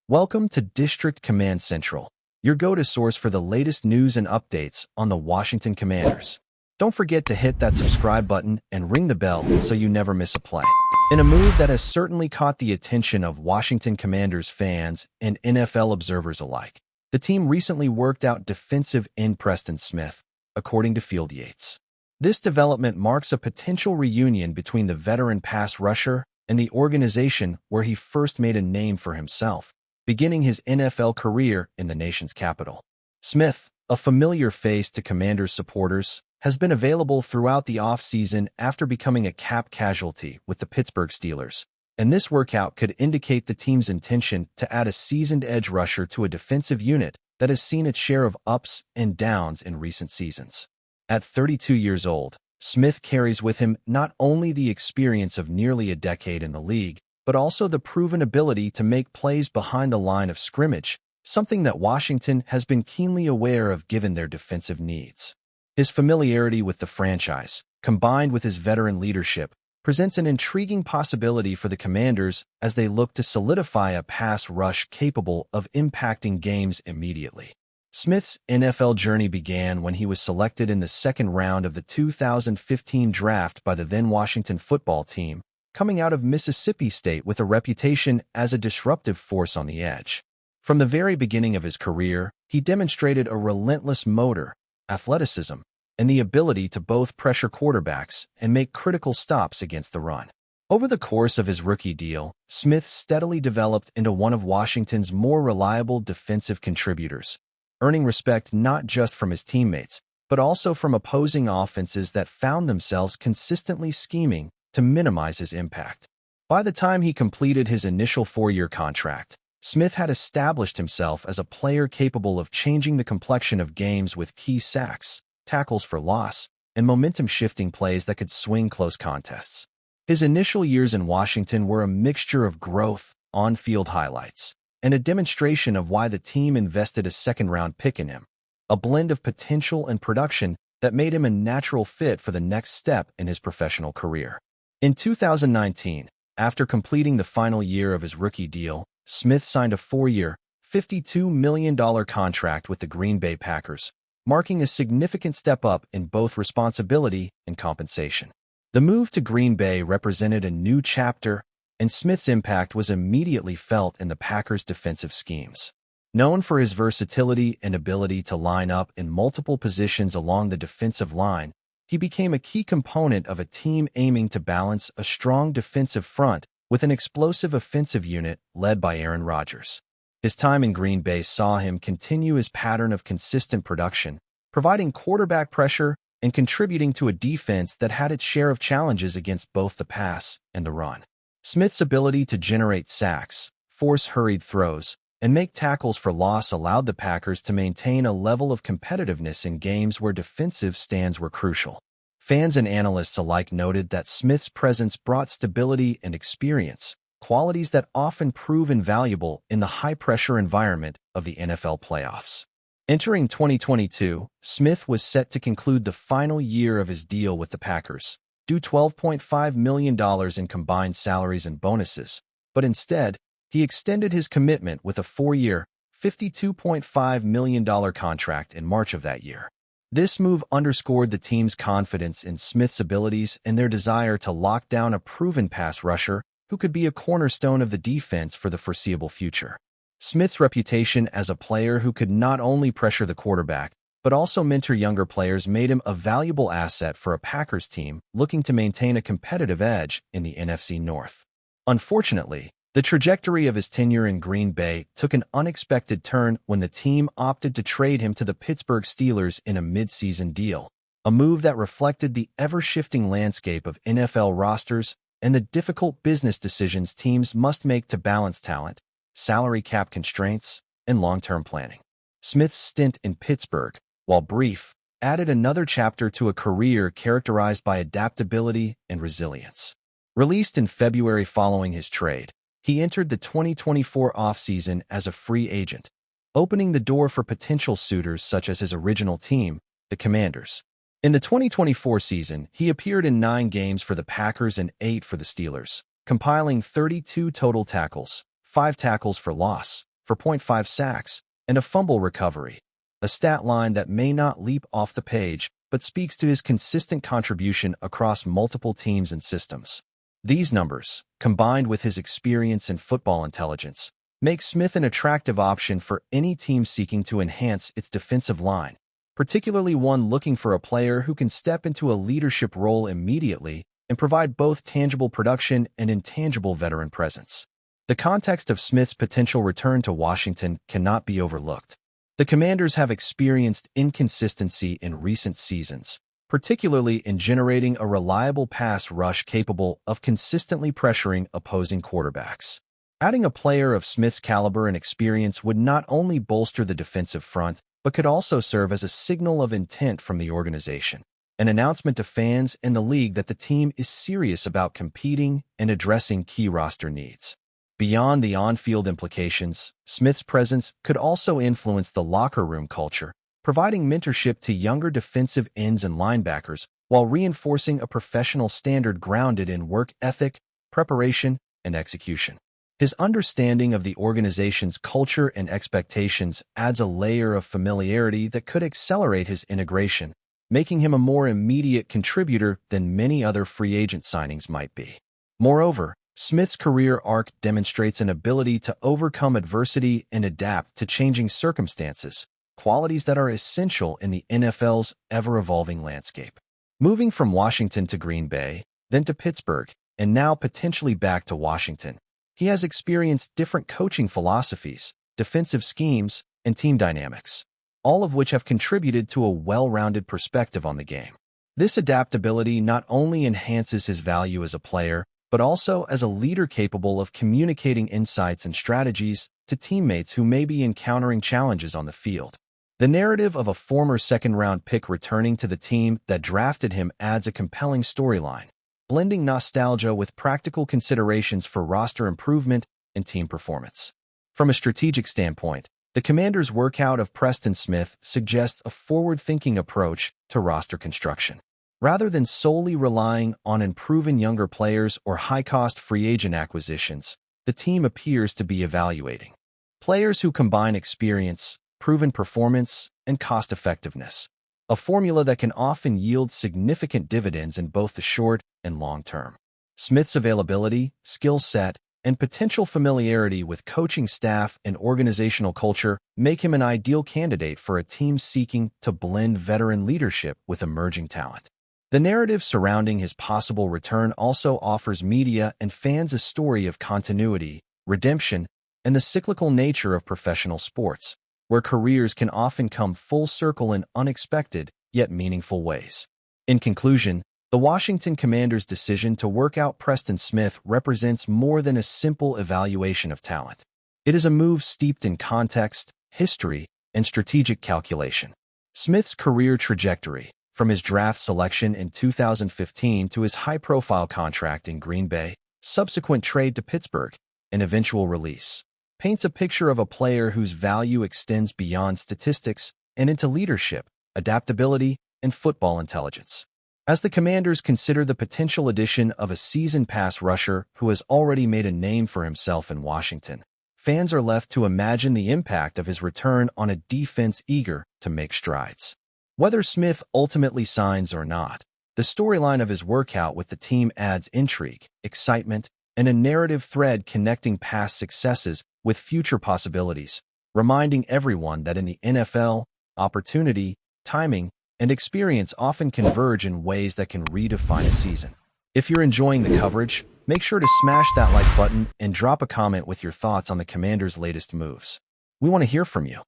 Welcome to District Command Central, your go-to source for the latest news and updates on the Washington Commanders. Don't forget to hit that subscribe button and ring the bell so you never miss a play. In a move that has certainly caught the attention of Washington Commanders fans and NFL observers alike, the team recently worked out defensive end Preston Smith, according to Field Yates. This development marks a potential reunion between the veteran pass rusher and the organization where he first made a name for himself, beginning his NFL career in the nation's capital. Smith, a familiar face to Commanders supporters, has been available throughout the offseason after becoming a cap casualty with the Pittsburgh Steelers, and this workout could indicate the team's intention to add a seasoned edge rusher to a defensive unit that has seen its share of ups and downs in recent seasons. At 32 years old, Smith carries with him not only the experience of nearly a decade in the league, but also the proven ability to make plays behind the line of scrimmage, something that Washington has been keenly aware of given their defensive needs. His familiarity with the franchise, combined with his veteran leadership, presents an intriguing possibility for the Commanders as they look to solidify a pass rush capable of impacting games immediately. Smith's NFL journey began when he was selected in the second round of the 2015 draft by the then Washington football team, coming out of Mississippi State with a reputation as a disruptive force on the edge. From the very beginning of his career, he demonstrated a relentless motor, athleticism, and the ability to both pressure quarterbacks and make critical stops against the run. Over the course of his rookie deal, Smith steadily developed into one of Washington's more reliable defensive contributors, earning respect not just from his teammates, but also from opposing offenses that found themselves consistently scheming to minimize his impact. By the time he completed his initial 4-year contract, Smith had established himself as a player capable of changing the complexion of games with key sacks, tackles for loss, and momentum-shifting plays that could swing close contests. His initial years in Washington were a mixture of growth, on-field highlights, and a demonstration of why the team invested a second-round pick in him, a blend of potential and production that made him a natural fit for the next step in his professional career. In 2019, after completing the final year of his rookie deal, Smith signed a 4-year, $52 million contract with the Green Bay Packers, marking a significant step up in both responsibility and compensation. The move to Green Bay represented a new chapter, and Smith's impact was immediately felt in the Packers' defensive schemes. Known for his versatility and ability to line up in multiple positions along the defensive line, he became a key component of a team aiming to balance a strong defensive front with an explosive offensive unit led by Aaron Rodgers. His time in Green Bay saw him continue his pattern of consistent production, providing quarterback pressure and contributing to a defense that had its share of challenges against both the pass and the run. Smith's ability to generate sacks, force hurried throws, and make tackles for loss allowed the Packers to maintain a level of competitiveness in games where defensive stands were crucial. Fans and analysts alike noted that Smith's presence brought stability and experience, qualities that often prove invaluable in the high-pressure environment of the NFL playoffs. Entering 2022, Smith was set to conclude the final year of his deal with the Packers, due $12.5 million in combined salaries and bonuses, but instead, he extended his commitment with a 4-year, $52.5 million contract in March of that year. This move underscored the team's confidence in Smith's abilities and their desire to lock down a proven pass rusher who could be a cornerstone of the defense for the foreseeable future. Smith's reputation as a player who could not only pressure the quarterback, but also mentor younger players made him a valuable asset for a Packers team looking to maintain a competitive edge in the NFC North. Unfortunately, the trajectory of his tenure in Green Bay took an unexpected turn when the team opted to trade him to the Pittsburgh Steelers in a mid-season deal, a move that reflected the ever-shifting landscape of NFL rosters and the difficult business decisions teams must make to balance talent, salary cap constraints, and long-term planning. Smith's stint in Pittsburgh, while brief, added another chapter to a career characterized by adaptability and resilience. Released in February following his trade, he entered the 2024 offseason as a free agent, opening the door for potential suitors such as his original team, the Commanders. In the 2024 season, he appeared in 9 games for the Packers and 8 for the Steelers, compiling 32 total tackles, 5 tackles for loss, for 0.5 sacks, and a fumble recovery, a stat line that may not leap off the page but speaks to his consistent contribution across multiple teams and systems. These numbers, combined with his experience and football intelligence, make Smith an attractive option for any team seeking to enhance its defensive line, particularly one looking for a player who can step into a leadership role immediately and provide both tangible production and intangible veteran presence. The context of Smith's potential return to Washington cannot be overlooked. The Commanders have experienced inconsistency in recent seasons, particularly in generating a reliable pass rush capable of consistently pressuring opposing quarterbacks. Adding a player of Smith's caliber and experience would not only bolster the defensive front, but could also serve as a signal of intent from the organization, an announcement to fans and the league that the team is serious about competing and addressing key roster needs. Beyond the on-field implications, Smith's presence could also influence the locker room culture, providing mentorship to younger defensive ends and linebackers while reinforcing a professional standard grounded in work ethic, preparation, and execution. His understanding of the organization's culture and expectations adds a layer of familiarity that could accelerate his integration, making him a more immediate contributor than many other free agent signings might be. Moreover, Smith's career arc demonstrates an ability to overcome adversity and adapt to changing circumstances, qualities that are essential in the NFL's ever-evolving landscape. Moving from Washington to Green Bay, then to Pittsburgh, and now potentially back to Washington, he has experienced different coaching philosophies, defensive schemes, and team dynamics, all of which have contributed to a well-rounded perspective on the game. This adaptability not only enhances his value as a player, but also as a leader capable of communicating insights and strategies to teammates who may be encountering challenges on the field. The narrative of a former second-round pick returning to the team that drafted him adds a compelling storyline, blending nostalgia with practical considerations for roster improvement and team performance. From a strategic standpoint, the Commanders' workout of Preston Smith suggests a forward-thinking approach to roster construction. Rather than solely relying on unproven younger players or high-cost free agent acquisitions, the team appears to be evaluating players who combine experience, proven performance, and cost-effectiveness, a formula that can often yield significant dividends in both the short and long term. Smith's availability, skill set, and potential familiarity with coaching staff and organizational culture make him an ideal candidate for a team seeking to blend veteran leadership with emerging talent. The narrative surrounding his possible return also offers media and fans a story of continuity, redemption, and the cyclical nature of professional sports, where careers can often come full circle in unexpected yet meaningful ways. In conclusion, the Washington Commanders' decision to work out Preston Smith represents more than a simple evaluation of talent. It is a move steeped in context, history, and strategic calculation. Smith's career trajectory, from his draft selection in 2015 to his high-profile contract in Green Bay, subsequent trade to Pittsburgh, and eventual release, paints a picture of a player whose value extends beyond statistics and into leadership, adaptability, and football intelligence. As the Commanders consider the potential addition of a seasoned pass rusher who has already made a name for himself in Washington, fans are left to imagine the impact of his return on a defense eager to make strides. Whether Smith ultimately signs or not, the storyline of his workout with the team adds intrigue, excitement, and a narrative thread connecting past successes with future possibilities, reminding everyone that in the NFL, opportunity, timing, and experience often converge in ways that can redefine a season. If you're enjoying the coverage, make sure to smash that like button and drop a comment with your thoughts on the Commanders' latest moves. We want to hear from you.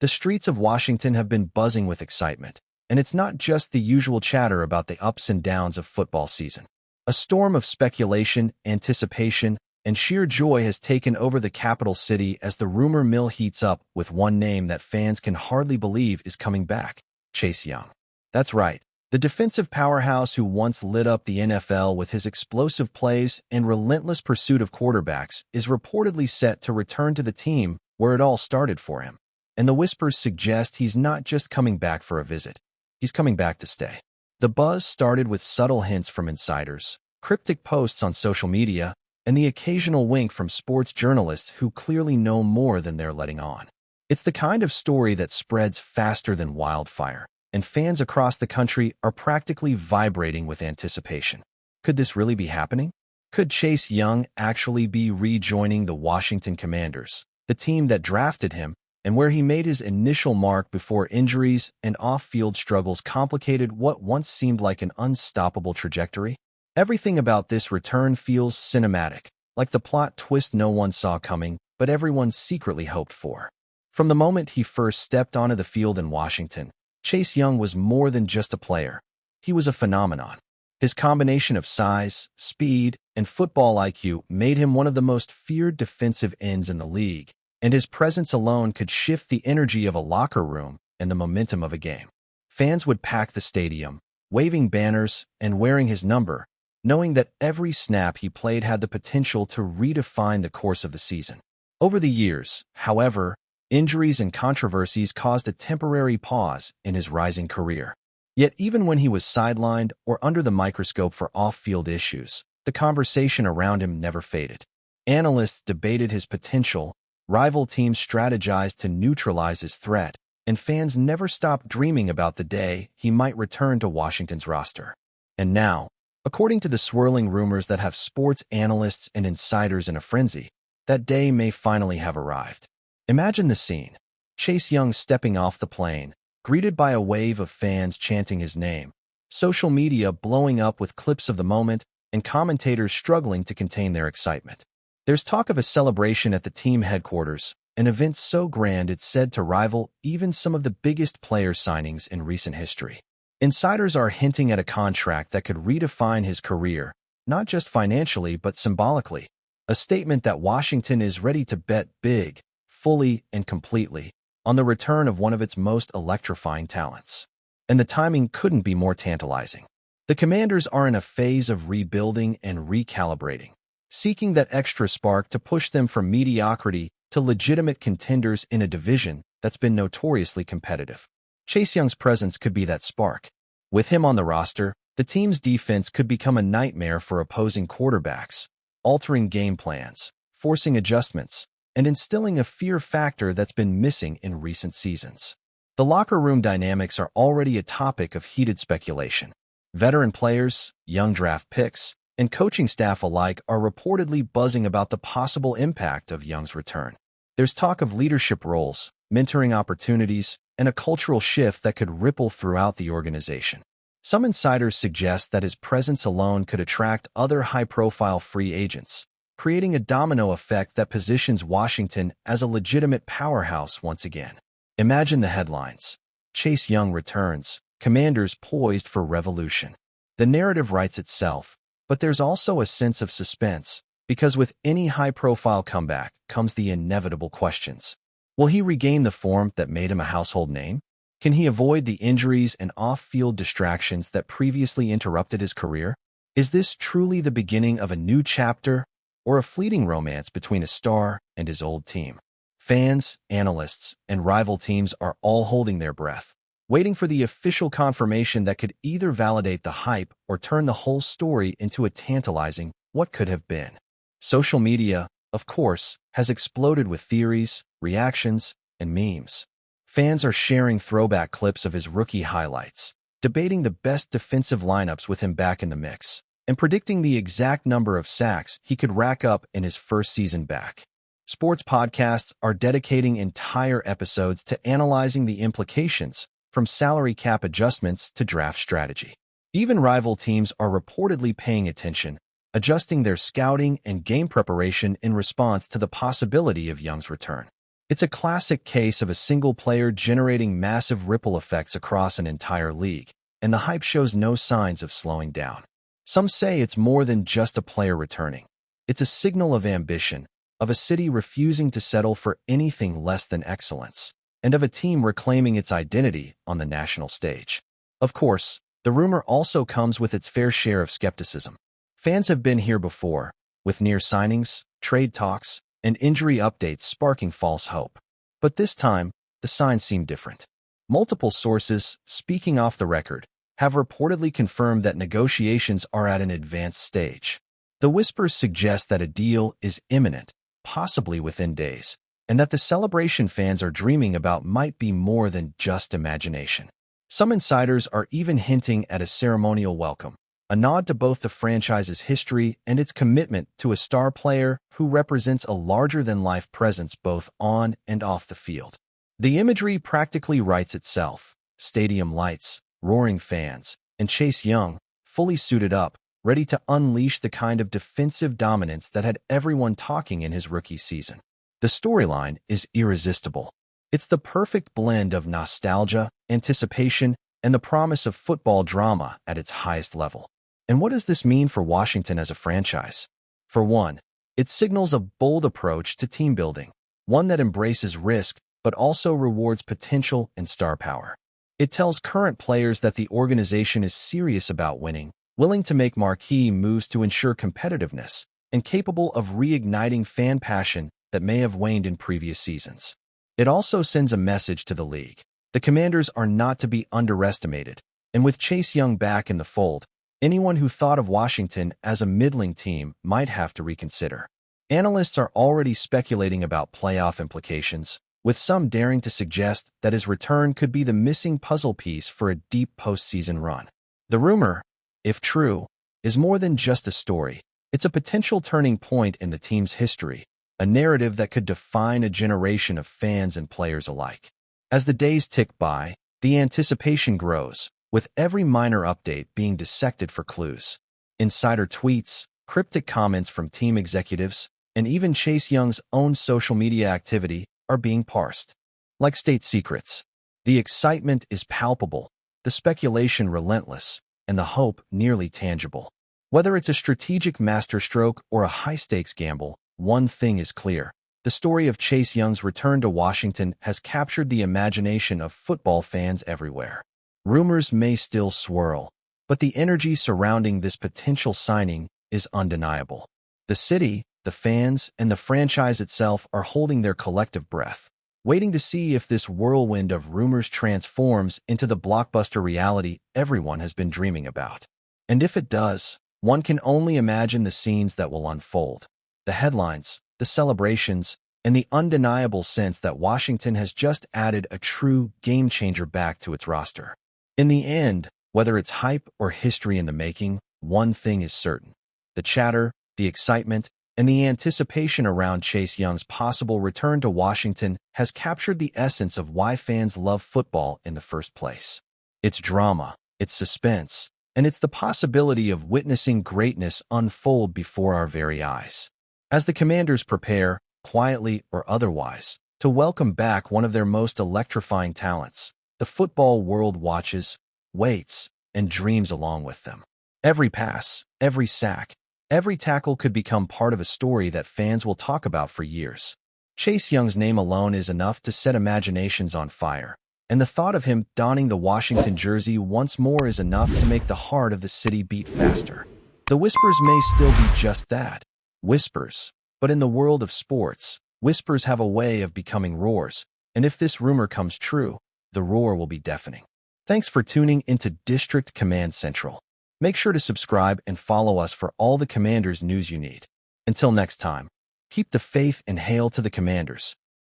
The streets of Washington have been buzzing with excitement, and it's not just the usual chatter about the ups and downs of football season. A storm of speculation, anticipation, and sheer joy has taken over the capital city as the rumor mill heats up with one name that fans can hardly believe is coming back: Chase Young. That's right, the defensive powerhouse who once lit up the NFL with his explosive plays and relentless pursuit of quarterbacks is reportedly set to return to the team where it all started for him. And the whispers suggest he's not just coming back for a visit. He's coming back to stay. The buzz started with subtle hints from insiders, cryptic posts on social media, and the occasional wink from sports journalists who clearly know more than they're letting on. It's the kind of story that spreads faster than wildfire, and fans across the country are practically vibrating with anticipation. Could this really be happening? Could Chase Young actually be rejoining the Washington Commanders, the team that drafted him, and where he made his initial mark before injuries and off-field struggles complicated what once seemed like an unstoppable trajectory? Everything about this return feels cinematic, like the plot twist no one saw coming, but everyone secretly hoped for. From the moment he first stepped onto the field in Washington, Chase Young was more than just a player. He was a phenomenon. His combination of size, speed, and football IQ made him one of the most feared defensive ends in the league, and his presence alone could shift the energy of a locker room and the momentum of a game. Fans would pack the stadium, waving banners and wearing his number, knowing that every snap he played had the potential to redefine the course of the season. Over the years, however, injuries and controversies caused a temporary pause in his rising career. Yet even when he was sidelined or under the microscope for off-field issues, the conversation around him never faded. Analysts debated his potential, rival teams strategized to neutralize his threat, and fans never stopped dreaming about the day he might return to Washington's roster. And now, according to the swirling rumors that have sports analysts and insiders in a frenzy, that day may finally have arrived. Imagine the scene. Chase Young stepping off the plane, greeted by a wave of fans chanting his name, social media blowing up with clips of the moment, and commentators struggling to contain their excitement. There's talk of a celebration at the team headquarters, an event so grand it's said to rival even some of the biggest player signings in recent history. Insiders are hinting at a contract that could redefine his career, not just financially but symbolically, a statement that Washington is ready to bet big, fully and completely, on the return of one of its most electrifying talents. And the timing couldn't be more tantalizing. The Commanders are in a phase of rebuilding and recalibrating, seeking that extra spark to push them from mediocrity to legitimate contenders in a division that's been notoriously competitive. Chase Young's presence could be that spark. With him on the roster, the team's defense could become a nightmare for opposing quarterbacks, altering game plans, forcing adjustments, and instilling a fear factor that's been missing in recent seasons. The locker room dynamics are already a topic of heated speculation. Veteran players, young draft picks, and coaching staff alike are reportedly buzzing about the possible impact of Young's return. There's talk of leadership roles, mentoring opportunities, and a cultural shift that could ripple throughout the organization. Some insiders suggest that his presence alone could attract other high-profile free agents, creating a domino effect that positions Washington as a legitimate powerhouse once again. Imagine the headlines. Chase Young returns, Commanders poised for revolution. The narrative writes itself, but there's also a sense of suspense, because with any high-profile comeback comes the inevitable questions. Will he regain the form that made him a household name? Can he avoid the injuries and off-field distractions that previously interrupted his career? Is this truly the beginning of a new chapter, or a fleeting romance between a star and his old team? Fans, analysts, and rival teams are all holding their breath, waiting for the official confirmation that could either validate the hype or turn the whole story into a tantalizing what could have been. Social media, of course, has exploded with theories, reactions, and memes. Fans are sharing throwback clips of his rookie highlights, debating the best defensive lineups with him back in the mix, and predicting the exact number of sacks he could rack up in his first season back. Sports podcasts are dedicating entire episodes to analyzing the implications, from salary cap adjustments to draft strategy. Even rival teams are reportedly paying attention, adjusting their scouting and game preparation in response to the possibility of Young's return. It's a classic case of a single player generating massive ripple effects across an entire league, and the hype shows no signs of slowing down. Some say it's more than just a player returning. It's a signal of ambition, of a city refusing to settle for anything less than excellence, and of a team reclaiming its identity on the national stage. Of course, the rumor also comes with its fair share of skepticism. Fans have been here before, with near signings, trade talks, and injury updates sparking false hope. But this time, the signs seem different. Multiple sources, speaking off the record, have reportedly confirmed that negotiations are at an advanced stage. The whispers suggest that a deal is imminent, possibly within days, and that the celebration fans are dreaming about might be more than just imagination. Some insiders are even hinting at a ceremonial welcome, a nod to both the franchise's history and its commitment to a star player who represents a larger-than-life presence both on and off the field. The imagery practically writes itself: stadium lights, roaring fans, and Chase Young, fully suited up, ready to unleash the kind of defensive dominance that had everyone talking in his rookie season. The storyline is irresistible. It's the perfect blend of nostalgia, anticipation, and the promise of football drama at its highest level. And what does this mean for Washington as a franchise? For one, it signals a bold approach to team building, one that embraces risk but also rewards potential and star power. It tells current players that the organization is serious about winning, willing to make marquee moves to ensure competitiveness, and capable of reigniting fan passion that may have waned in previous seasons. It also sends a message to the league. The Commanders are not to be underestimated, and with Chase Young back in the fold, anyone who thought of Washington as a middling team might have to reconsider. Analysts are already speculating about playoff implications, with some daring to suggest that his return could be the missing puzzle piece for a deep postseason run. The rumor, if true, is more than just a story. It's a potential turning point in the team's history, a narrative that could define a generation of fans and players alike. As the days tick by, the anticipation grows, with every minor update being dissected for clues. Insider tweets, cryptic comments from team executives, and even Chase Young's own social media activity are being parsed. Like state secrets, the excitement is palpable, the speculation relentless, and the hope nearly tangible. Whether it's a strategic masterstroke or a high-stakes gamble, one thing is clear. The story of Chase Young's return to Washington has captured the imagination of football fans everywhere. Rumors may still swirl, but the energy surrounding this potential signing is undeniable. The city, the fans, and the franchise itself are holding their collective breath, waiting to see if this whirlwind of rumors transforms into the blockbuster reality everyone has been dreaming about. And if it does, one can only imagine the scenes that will unfold. The headlines, the celebrations, and the undeniable sense that Washington has just added a true game-changer back to its roster. In the end, whether it's hype or history in the making, one thing is certain. The chatter, the excitement, and the anticipation around Chase Young's possible return to Washington has captured the essence of why fans love football in the first place. It's drama, it's suspense, and it's the possibility of witnessing greatness unfold before our very eyes. As the Commanders prepare, quietly or otherwise, to welcome back one of their most electrifying talents, the football world watches, waits, and dreams along with them. Every pass, every sack, every tackle could become part of a story that fans will talk about for years. Chase Young's name alone is enough to set imaginations on fire, and the thought of him donning the Washington jersey once more is enough to make the heart of the city beat faster. The whispers may still be just that, whispers, but in the world of sports, whispers have a way of becoming roars, and if this rumor comes true, the roar will be deafening. Thanks for tuning into District Command Central. Make sure to subscribe and follow us for all the Commanders news you need. Until next time, keep the faith and hail to the Commanders.